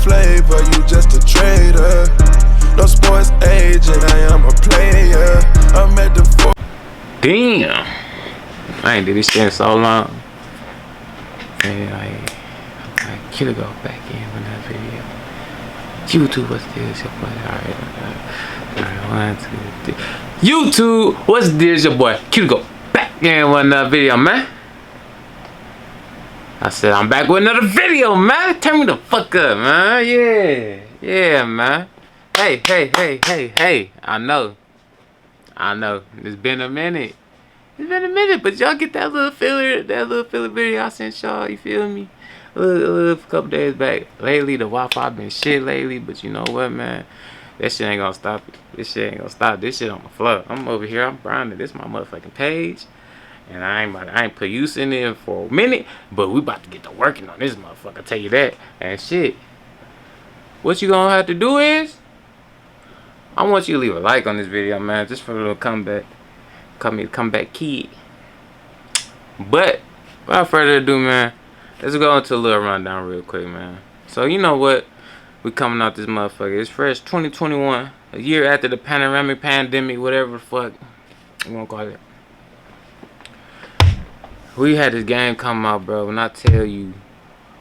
flavor, you just a trader. No sports agent, I am a player. I'm at the Damn, I ain't did this shit in so long. And I kill go back in with that video. YouTube, what's this? Your boy. Alright, 1, 2, 3. YouTube, what's this? Your boy. Kill go back in with another video, man. I said I'm back with another video, man. Turn me the fuck up, man. Yeah, man. Hey. I know. It's been a minute. But y'all get that little filler video I sent y'all. You feel me? A little couple days back. Lately, the Wi-Fi been shit lately. But you know what, man? That shit ain't gonna stop it. This shit on the floor. I'm over here. I'm grinding. This my motherfucking page. And I ain't put use in it for a minute, but we about to get to working on this motherfucker, I tell you that. And shit, what you gonna have to do is, I want you to leave a like on this video, man, just for a little comeback kid. But without further ado, man, let's go into a little rundown real quick, man. So you know what, we coming out this motherfucker. It's fresh 2021, a year after the pandemic, whatever the fuck you gonna call it. We had this game come out, bro. When I tell you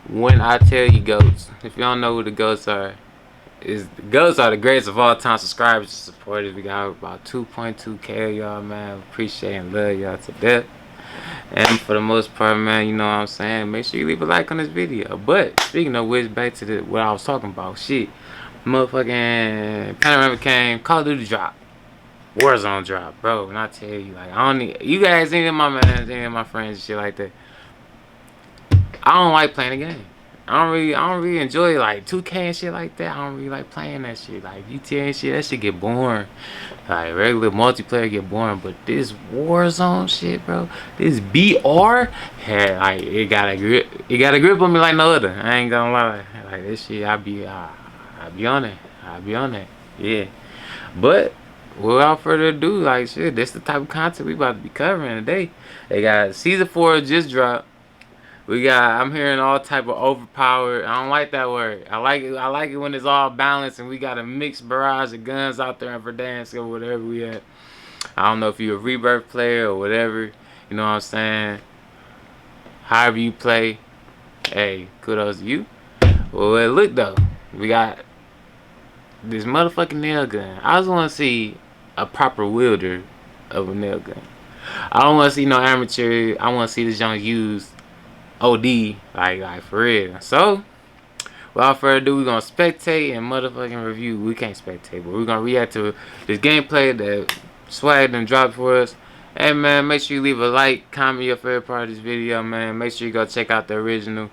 goats, if you don't know who the goats are, the goats are the greatest of all time. Subscribers and supporters. We got about 2.2K of y'all, man. Appreciate and love y'all to death. And for the most part, man, you know what I'm saying, make sure you leave a like on this video. But speaking of which, back to what I was talking about. Shit, motherfucking Panoramic came, Call of Duty drop, Warzone drop, bro. And I tell you, like, I don't need you guys, any of my mans, any of my friends and shit like that. I don't like playing the game. I don't really enjoy like 2K and shit like that. I don't really like playing that shit. Like GTA and shit, that shit get boring. Like regular multiplayer get boring, but this Warzone shit, bro, this BR, like it got a grip on me like no other. I ain't gonna lie. Like this shit, I be on it. Yeah. But without further ado, like shit, this the type of content we about to be covering today. They got season 4 just dropped. I'm hearing all type of overpowered. I don't like that word. I like it when it's all balanced and we got a mixed barrage of guns out there for dance or whatever we at. I don't know if you're a Rebirth player or whatever. You know what I'm saying? However you play, hey, kudos to you. Well, look though, we got this motherfucking nail gun. I just want to see a proper wielder of a nail gun. I don't want to see no amateur. I want to see this joint used OD, like for real. So without further ado, we're gonna spectate and motherfucking review. We can't spectate, but we're gonna react to this gameplay that Swagg done dropped for us. Hey man, make sure you leave a like, comment your favorite part of this video, man. Make sure you go check out the original.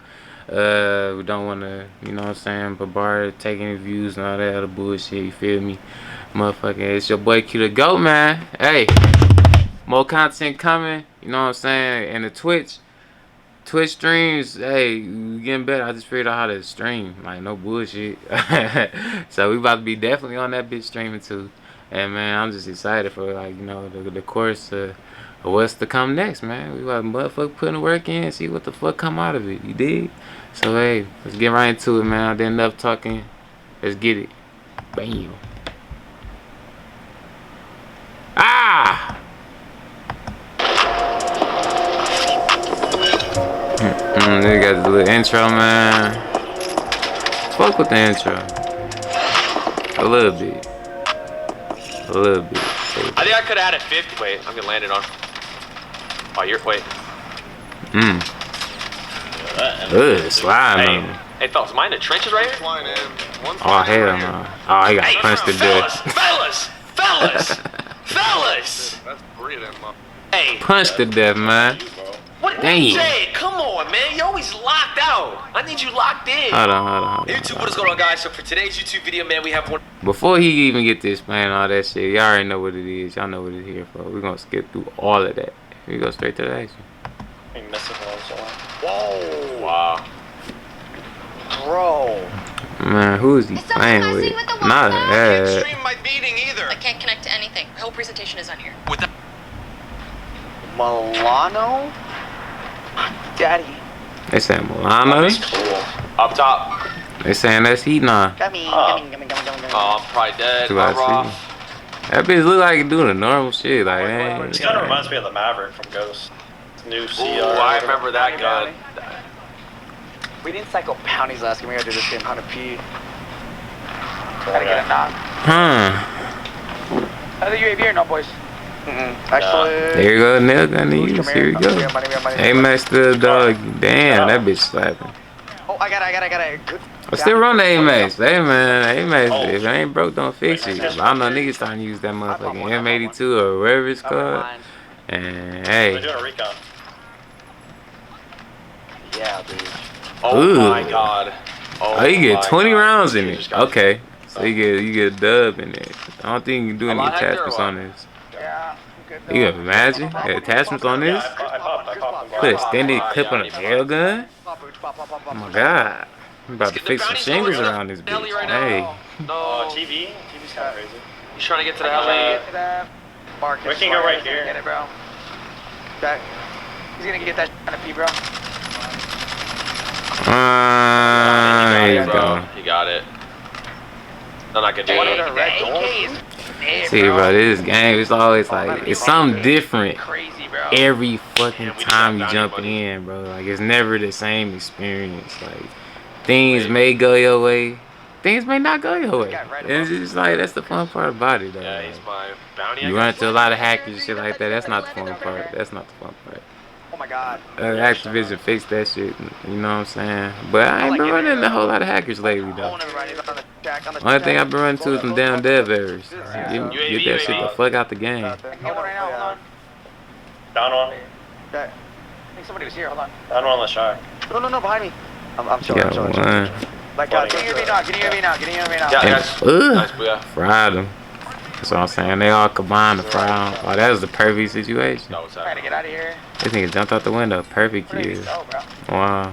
We don't wanna, you know what I'm saying, bombard taking any views and all that other bullshit, you feel me? Motherfucking, it's your boy Q the GOAT, man. Hey, more content coming, you know what I'm saying, and the Twitch streams, hey, we getting better. I just figured out how to stream, like no bullshit. So we about to be definitely on that bitch streaming too. And man, I'm just excited for, like, you know, the course of what's to come next, man. We about to motherfucker putting the work in, see what the fuck come out of it. You dig? So hey, let's get right into it, man. Then enough talking. Let's get it. Bam. Ah! They got the little intro, man. Fuck with the intro. A little bit. I think I could have had it 50. Wait, I'm gonna land it on. Oh, you're. Wait. Slime. Hey, fellas, am I in the trenches right here? Oh, hell no. Oh, he got punched to death. Fellas! That's 3 of them, Hey. Punched to death, man. What Damn. Jay, come on, man. You're always locked out. I need you locked in. Hold on. YouTube, what is going on, guys? So for today's YouTube video, man, we have one. Before he even get to explain all that shit, y'all already know what it is. Y'all know what it's here for. We're gonna skip through all of that. We go straight to the action. Whoa. Wow. Bro. Man, who is he playing with? Not I that. can't stream my meeting either. I can't connect to anything. My whole presentation is on here. With the Milano? Daddy. They said Milano. cool. Up top. They saying that's heat now. Gummy. Oh, I'm probably dead. That's what I Raw. see. That bitch look like it doing the normal shit. Like, This hey. kind of reminds me of the Maverick from Ghost. New CR. Ooh, I remember that gun. We didn't cycle bounties last game. We gotta do this game 100p. Gotta get a knock. Other UAV or no, boys? Actually. There you go, Nailgun to use. Here we go. Amex the dog. Damn, that bitch slapping. Oh, I got it. Good. I still run the Amex. Hey man, Amex, if it ain't broke, don't fix it. I know niggas starting to use that motherfucking M82 or whatever it's called. And They're hey. doing a recon. Yeah, dude. Oh Ooh. my god. Oh, you get 20 God. rounds in it. Okay. So you get a dub in it. I don't think you can do any attachments on this. Yeah. You can imagine attachments on this? I popped. Put extended clip on a nailgun? Oh my god. I'm about to fix some shingles around this bitch. Hey. No. TV's kind of crazy. He's trying to get to the heli. We can go right here. Get it, bro. Okay. He's gonna get that on a P, bro. There you go. He got it. Then I can do it. See, bro, this game is always like, it's something different Crazy, bro. every fucking time you jump in, bro. Like, it's never the same experience. Like, things may go your way, things may not go your way. It's just like, that's the fun part about it, though. Yeah, he's my bounty. You run into a lot of hackers and shit like that. That's not the fun part. That's not the fun part. Oh my god. Activision fixed that shit. You know what I'm saying? But I ain't been running into a whole lot of hackers lately, though. Only thing I've been running to is some damn dev errors. Get that shit the fuck out the game. Hold on. Down one. Okay. I think somebody was here. Hold on. Down one on the shot. No, behind me. I'm chilling. Yeah, one. Like, get in your V now. Yeah, guys. Nice, booyah. Fried them. That's what I'm saying. They all combined to fry them. Oh, that was the perfect situation. No, what's Trying to that? get out of here. This nigga jumped out the window. Perfect kill. Oh, bro. Wow.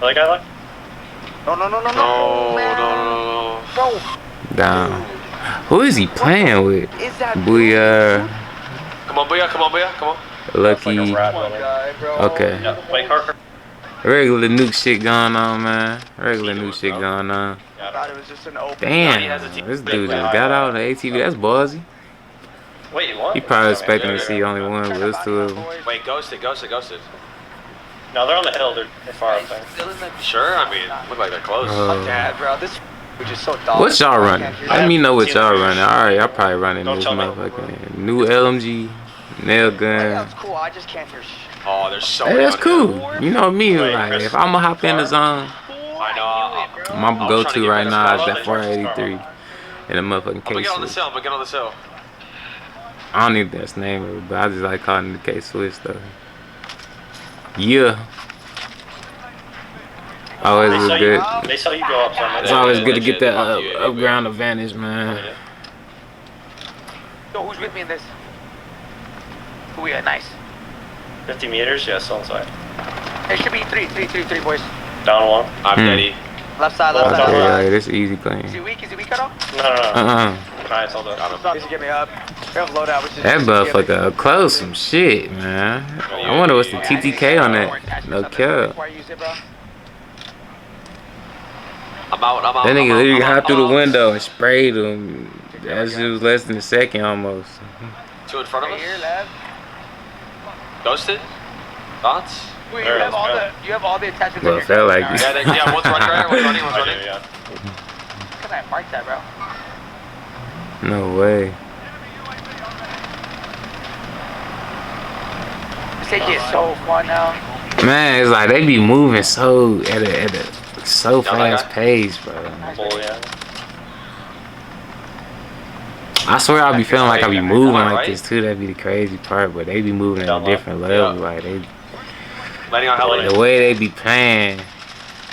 Other guy left? No. No. Bro. Down. Who is he playing with? Is that Booyah. Come on, booyah. Lucky. Like a rat building. guy, bro? Okay. Yeah, wait, Carter. Regular nuke shit going on, man. Regular nuke shit going on. I thought it was just an open. Damn. This dude just got out of the ATV. That's ballsy. Wait, what? He probably expecting to see only one, but it's two of them. Wait, ghosted. No, they're on the hill. They're far up there. Sure, I mean, look like they're close. Fuck that, bro. This which is so dumb. What y'all running? Let me know what y'all running. Alright, y'all probably running Don't this tell me. motherfucking new LMG, nail gun. That's cool. I just can't hear shit. Oh, there's so Hey, many. that's on here. cool. You know me, Wait, like Chris, if I'ma hop in the zone, I know. my I'm go trying to to get right rid of now is Swagg. that 483 and a motherfucking I'm gonna get on the K-Switch. cell. I don't need that's the name of it, but I just like calling it the K-Switch though. Yeah. Always They is saw good. They saw you go up, so I'm It's always good to get that up ground advantage, man. Yo, who's with me in this? Who we got? Nice. 50 meters, yeah, still inside. It should be three, boys. Down one. I'm Daddy. Left side. Yeah, this is easy playing. Is he weak at all? No. Nice, all done. He's to get me up. We have loadout, which is That motherfucker up close some shit, man. I wonder what's the TTK on that. No cap. Why use it, bro? I'm out. That nigga literally hopped through the window and sprayed him. That shit was less than a second almost. Two in front of Right here, us. left. Ghosted. Thoughts? Wait, There you it have is, all man. you have all the attachments. Well, on it felt like car. it. Yeah, one's running right. One's running. I do, yeah. Can I mark that, bro? No way. This AK is so fun now. Man, it's like they be moving so at a so Y'all like fast that? pace, bro. Full, yeah. I swear I be feeling like I be moving like Right? this too. That'd be the crazy part, but they be moving at a different level. Like they, Landing on heli. the way they be playing,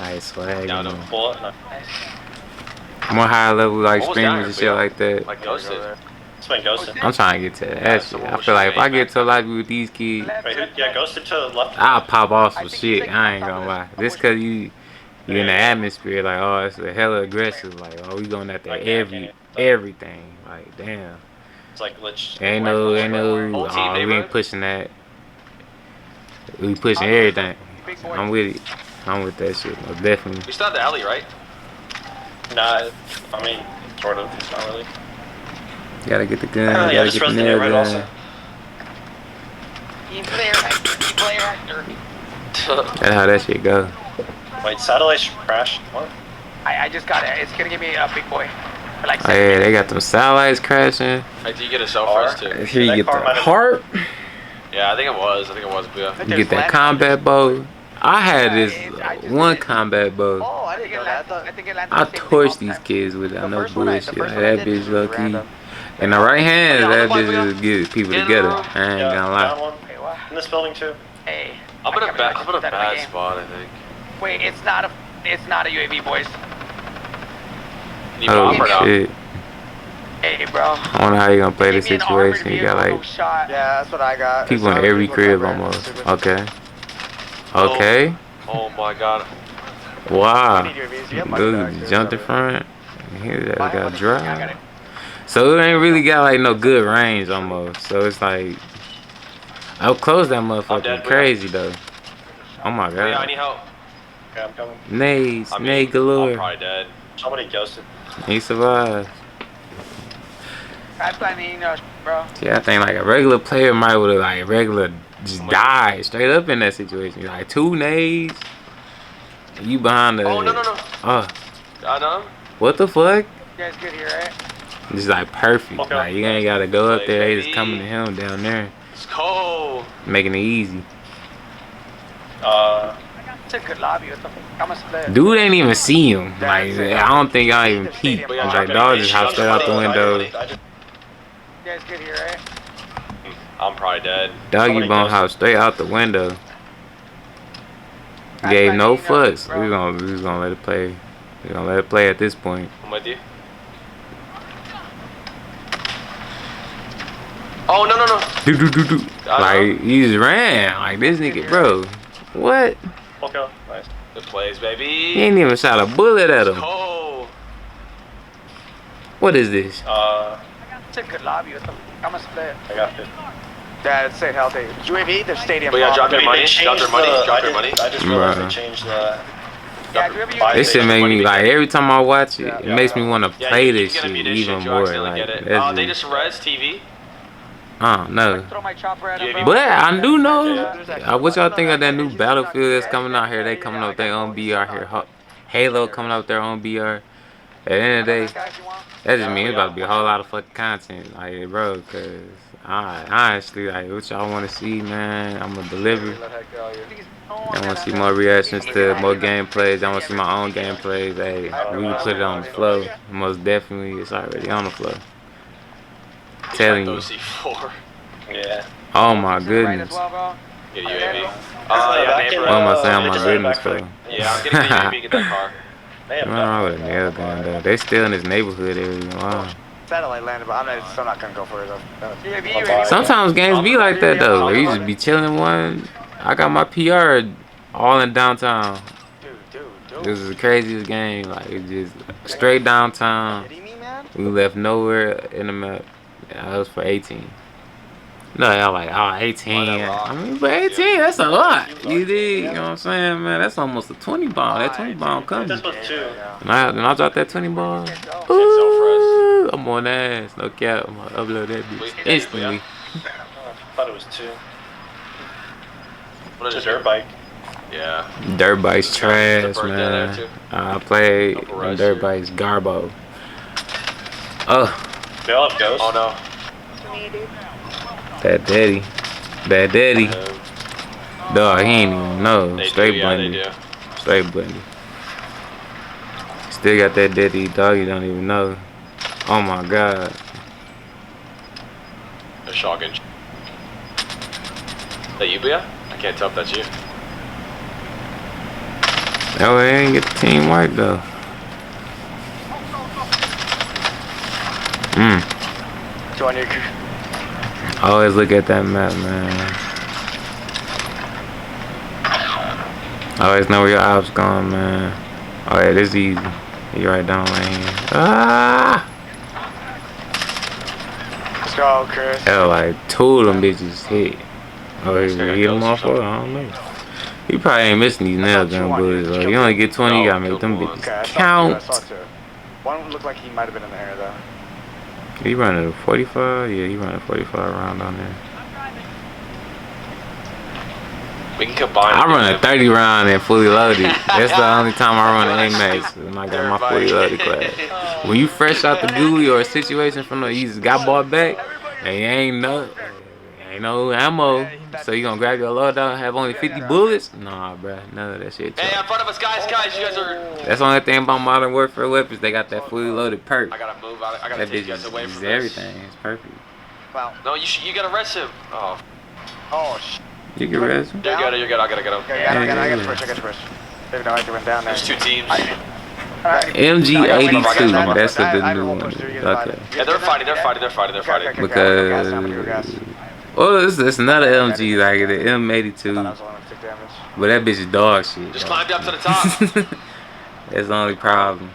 like Swagg, Down you to know. Bullet. No. More high level like What was down streamers and here, shit like that. Like ghosted. It's been ghosted. I'm trying to get to that shit. I feel like if I get to a lot of people with these kids, Right here. Yeah, ghosted to the left. I'll pop off some shit. I ain't gonna lie. Just cause you in the atmosphere, like, oh, it's a hella aggressive. Like, oh, we going after everything. Like, damn. It's like glitch. Ain't no, Whole team, oh, we neighborhood? ain't pushing that. We pushing everything. Big boy. I'm with it. I'm with that shit. Most definitely. We still have the alley, right? Nah, I mean, sort of. It's not really. Gotta get the gun. Yeah, Gotta just get the Resident Evil nail also. gun. You player actor. That's how that shit go. Wait, satellite crashed? What? I just got it. It's gonna give me a big boy. For like Oh yeah, they got them satellites crashing. Hey, do you get a cell first too? Here you get the heart. Yeah, I think it was. Yeah. You get that combat bow. I had this one combat bow. Oh, I didn't get that. I think it landed. I torched these kids with it. I know bullshit. Like that bitch low key. In the right hand, that bitch just get people together. I ain't gonna lie. Down one. In this building too. Hey. I'm in a bad spot, I think. Wait, it's not a UAV, boys. You bomb Oh or not? shit. Hey, bro. I wonder how you gonna play the Give me an armored situation. You got vehicle, like shot. Yeah, that's what I got. people in every crib almost. Okay. Okay. Oh my god. Wow. You need UAVs. You have money back, Dude, dude. jumped in front. Here that I got got dry. it. So it ain't really got like no good range almost. So it's like up close that motherfucker dead, bro. crazy though. Oh my Yeah, I god. need help. Okay, I'm coming. Nades, I mean, nade I'm galore. probably dead. Somebody ghosted. He survived. That's planning, bro. See, I think like a regular player might would have like regular just died straight up in that situation. Like 2 nades. You behind the. Oh no. Oh, I know. what the fuck? You guys good here, right? Just like perfect. Okay. Like you ain't gotta go up there. They just Baby. coming to him down there, It's cold. making it easy. It's a good lobby with the. I'm a split. Dude ain't even see him. Like I don't think I even peeped. But I was like, dog just hopped straight out the window. You guys good here, right? I'm probably dead. Doggy bone hopped straight out the window. Gave no fucks. We was gonna let it play. We gonna let it play at this point. I'm with you. Oh no. Do. Like he just ran. Like this nigga, bro. What? Okay, nice. Good plays, baby. He ain't even shot a bullet at him. Cold. What is this? It's a good lobby with the. I'm a split. I got it. Yeah, it's stayed healthy. UAV, their stadium. But yeah, drop their They money. changed Drop their money. the- Drop I their did- money. I just realized Bruh. they changed the. Yeah, do you have a This shit make me like every time I watch it, it Yeah. makes me want to Yeah, play you this get a shit munition, even you more. accidentally Like get it. that's They just, just res TV. I don't know. Throw my chopper at him, Yeah, bro. But I do know. Yeah. What y'all think of that new Battlefield that's coming out here? They coming out with their own BR here. Halo coming out with their own BR. At the end of the day, that just means it's about to be a whole lot of fucking content, like bro. Cause I honestly like what y'all want to see, man. I'm gonna deliver. I want to see more reactions to more gameplays. I want to see my own gameplays. Hey, we can put it on the flow. Most definitely, it's already on the flow. Telling you. C4. Yeah. Oh my goodness. Get a UAV. Yeah, Yeah, neighbor. What am I saying? I My just goodness, ran bro. back Yeah, I'm getting the UAV. Get that car. They have What's wrong with a Nailgun though? They still in this neighborhood area. Wow. Satellite landed, but I'm still not gonna go for it though. UAV. Sometimes games be like that though, where you just be chilling one. I got my PR all in downtown. Dude. This is the craziest game. Like it's just straight downtown. Kidding me, man? We left nowhere in the map. That was for 18. No, y'all like, oh, 18. I mean, but 18, that's a lot. You dig? You know what I'm saying, man? That's almost a 20 bomb. That 20 bomb coming. This was 2. When I drop that 20 bomb, so ooh, I'm on ass. No cap. I'm gonna upload that bitch instantly. I thought it was 2. What It's a is dirt bike. Yeah. Dirt bikes trash, Birthday man. there, too. I played Couple on rides dirt here. bikes, Garbo. Oh, They all have ghosts. Oh no. bad daddy. Bad daddy. Dog, he ain't even know. They Straight do, yeah, they blended. do. Straight blended. Still got that daddy dog, you don't even know. Oh my god. A shotgun. That you, Bia? I can't tell if that's you. Oh, they ain't get the team white though. Always look at that map, man. Always know where your ops going, man. Oh yeah, this is easy. You right down lane. Ah! Let's go, Chris. Hell, like 2 of them bitches hit. Oh, he hit them off for? I don't know. You probably ain't missing these nail gun bullets, though. You only get 20, you gotta make them bitches Okay, I count. saw two. One looked like he might have been in the air though. He running a 45? Yeah, he running a 45 round on there. We can combine. I run a 30 round and fully loaded. That's the only time I run an AMAX when I got my fully loaded class. When you fresh out the gooey or a situation from the, you just got bought back, and you ain't no ammo, so you gonna grab your loadout and have only 50 bullets? Nah, bruh, none of that shit. Hey, in front of us, guys, you guys are. That's the only thing about Modern Warfare weapons. They got that fully loaded perk. I gotta move. I gotta That take bitch you guys away from this. everything. It's perfect. Wow. No, you gotta rest him. Oh. Oh shit. You can rest him. You're good. I gotta get him. Okay, I got to push. Maybe no, I went down there. There's two teams. MG82. That's the new one. Okay. Yeah, they're fighting. Because oh, it's another MG like the M82, but that bitch is dog shit. Just climbed up to the top. That's the only problem.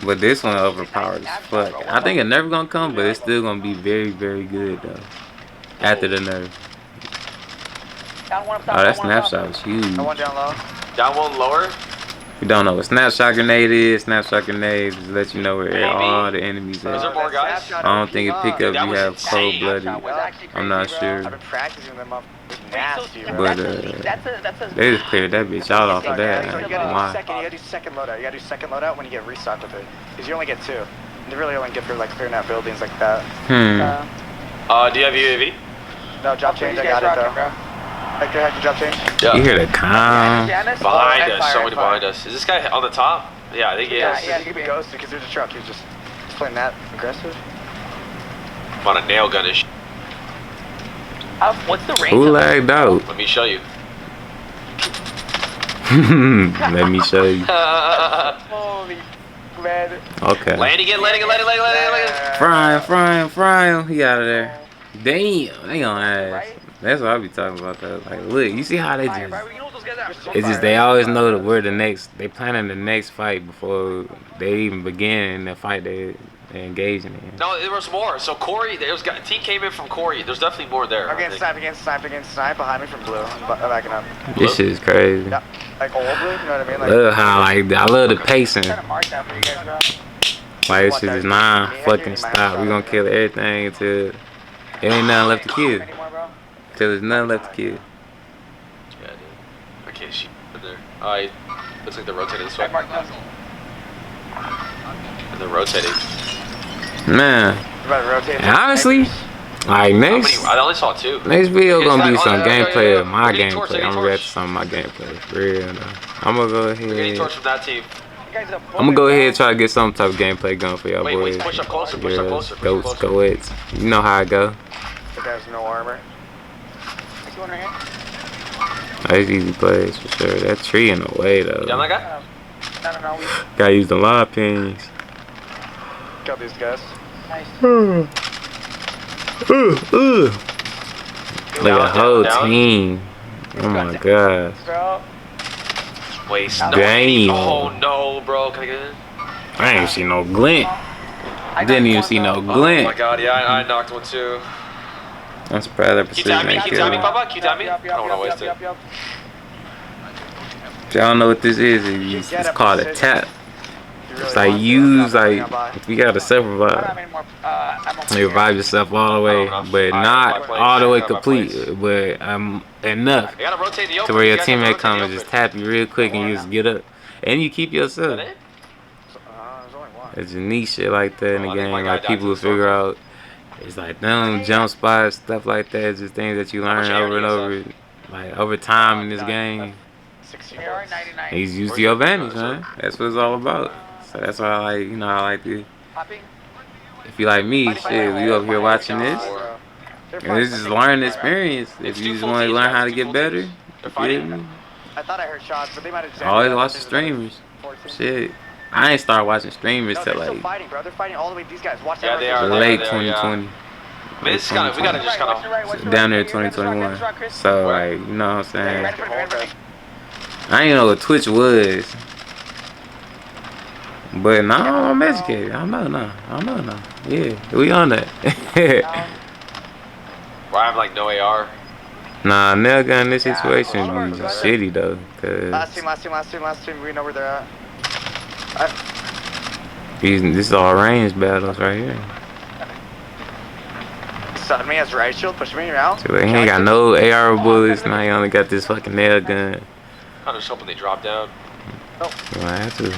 But this one overpowered as fuck. I think it's never gonna come, but it's still gonna be very, very good though. After the nerf. Oh, that snapshot was huge. One down low. Down one lower. You don't know what snapshot grenade is. Snapshot grenade just let you know where all the enemies Is there are. more guys? I don't think it pick up That you was have insane. cold-blooded. I'm not sure. I've been practicing them up. Nasty, bro. But they just cleared that bitch out off of that. You Why? gotta do second loadout. You gotta do second loadout when you get restocked with it. Because you only get two. You really only get for like clearing out buildings like that. Do you have UAV? No, drop change. I got it though. Hector, drop change. Yeah. You hear the calm? Behind us, somebody behind us. Is this guy on the top? Yeah, I think he is. Yeah, he could be ghosted because there's a truck. He's just playing that aggressive. I'm on a nail gun ish. What's the range? Who lagged out? Let me show you. Let me show you. Holy man. Okay. Landing it. Frying. He out of there. Damn, they on ass. That's what I be talking about though. Like, look, you see how they just, it's just they always know that we're the next, they planning the next fight before they even begin the fight they're engaging in. No, there was more. So Corey, team came in from Corey. There's definitely more there. I'm getting sniped behind me from blue. I'm backing up. This shit is crazy. Yeah, like old blue, you know what I mean? Like, Love how, like, I love the pacing. I'm trying to mark that for you guys, bro. Like, this shit is non-fucking stop. We gonna kill everything until there ain't nothing left to kill. Till there's nothing left to kill. Yeah, dude. I can't shoot there. Alright, looks like they're rotating this way. And they're rotating. Man, and honestly, like next, I only saw two. next video gonna be some gameplay of my We're getting torched, gameplay. I'm gonna react to some of my gameplay. For real, though. I'm gonna go We're getting ahead. torched from that team. I'm gonna go ahead and try to get some type of gameplay going for y'all Wait, boys. push up closer, Girls, goats, goets. You know how I go. The guy's no armor. That's easy plays for sure. That tree in the way though. Down that guy? No. Gotta use the live pings. Kill these guys. Look at the whole team. Oh my god. Wait, Damn. Oh no, bro. Can I get in? I ain't see no glint. Didn't even see no Oh glint. my god, yeah, I knocked one too. I'm surprised that Keep precision tapping me, ain't keep tapping me, killing. Papa. Keep tapping me. I don't want to waste it. If y'all know what this is, it's called a tap. It's like use, like, you gotta self-revive. You revive yourself all the way, but not all the way complete, but enough I gotta rotate the to open. where your You guys gotta teammate rotate come the and just open. tap you real quick and you just get up. And you keep yourself. Is that it? There's only one. It's a neat shit like that in the Oh, I think game. my guy Like died people to will the figure storm. out, it's like them jump spots, stuff like that. Just things that you learn much over and AR do over, you like over time in this game. 16 He's used to your advantage, man. That's what it's all about. So that's why I like, you know, I like to. If you like me, shit, you over here watching this, and this is learning experience. If you just want to learn how to get better, you feel me? I thought I heard shots, but they might have. I always watch the streamers. Shit, I ain't start watching streamers No, till they're still like fighting, bro. They're fighting all the way. These guys, watch Yeah, that. they are. late Yeah. 2020. I mean, this is kind of, we gotta just kind of. Down there 2021. So like, you know what I'm saying? I didn't know what Twitch was. But now I'm educated. I know now. Yeah, we on that. Where I have like no AR. Nah, Nailgun in this situation be shitty though. Last Cause team. We know where they're at. this is all range battles right here. Sudden me has right shield, push me around. So he ain't got no AR bullets. Now he only got this fucking Nailgun. I'm just hoping they drop down. You might have to.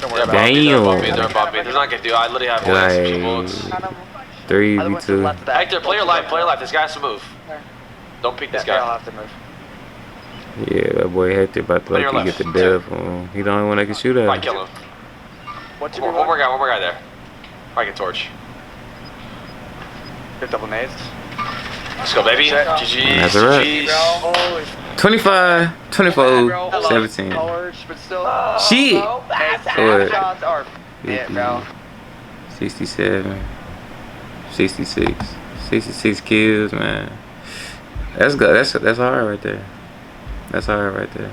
Don't worry about They're above me. Damn. They're above me. There's not gonna do. I literally have only 2 bullets. Like it. 3v2. Hector, play your life. Play your life. This guy has to move. Don't peek this I'll guy. have to move. Yeah, that boy Hector about to Play your like get left. the death on him. He the only one that can shoot at Right, him. kill him. What One more guy there. I can torch. Good double nades. Let's go, baby. GG. That's a wrap. Holy 25, 24, bro. 17. Torch, but still. Shit. Hey, shots are it, bro. 67, 66, 66 kills, man. That's good. That's hard right there. That's hard right there.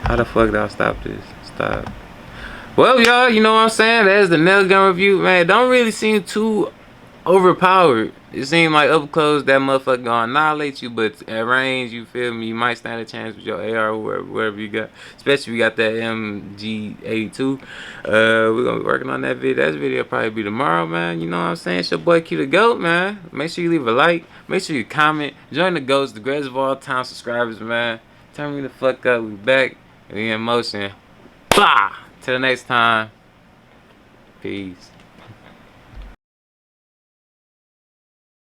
How the fuck did I stop this? Stop. Well, y'all, you know what I'm saying? That's the Nailgun review, man. Don't really seem too overpowered. It seemed like up close that motherfucker gonna annihilate you, but at range, you feel me, you might stand a chance with your AR or wherever you got, especially if you got that MG82. We're gonna be working on that video. That video will probably be tomorrow, man. You know what I'm saying? It's your boy Q the GOAT, man. Make sure you leave a like, make sure you comment, join the GOATs, the greatest of all time subscribers, man. Turn me the fuck up. We back, we in motion. Blah! Till the next time. Peace.